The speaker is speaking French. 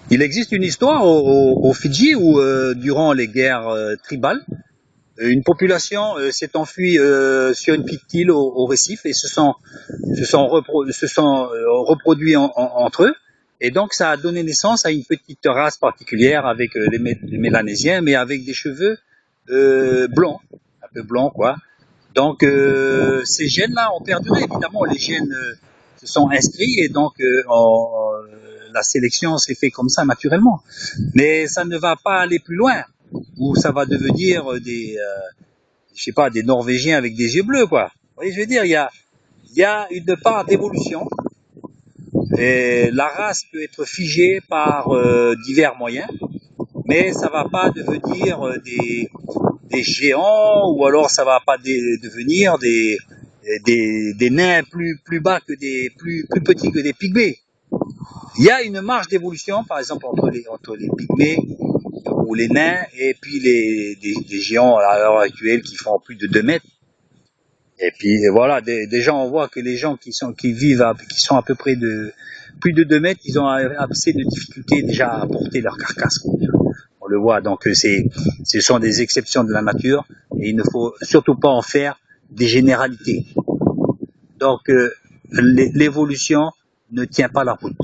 Il existe une histoire au Fidji où, durant les guerres tribales, une population s'est enfuie sur une petite île au récif et se sont reproduits entre eux. Et donc, ça a donné naissance à une petite race particulière avec les Mélanésiens, mais avec des cheveux blancs, un peu blancs, quoi. Donc, ces gènes-là ont perduré. Évidemment, les gènes se sont inscrits et donc la sélection s'est fait comme ça naturellement. Mais ça ne va pas aller plus loin, où ça va devenir je sais pas, des Norvégiens avec des yeux bleus, quoi. Vous voyez, je veux dire, il y a une part d'évolution. Et la race peut être figée par divers moyens, mais ça va pas devenir des géants, ou alors ça va pas devenir des nains plus bas que plus petits que des pygmées. Il y a une marge d'évolution, par exemple, entre les pygmées ou les nains et puis des géants à l'heure actuelle qui font plus de 2 mètres. Et puis voilà, déjà on voit que les gens qui sont à peu près de plus de 2 mètres, ils ont assez de difficultés déjà à porter leur carcasse. On le voit, donc ce sont des exceptions de la nature et il ne faut surtout pas en faire des généralités. Donc l'évolution ne tient pas la route.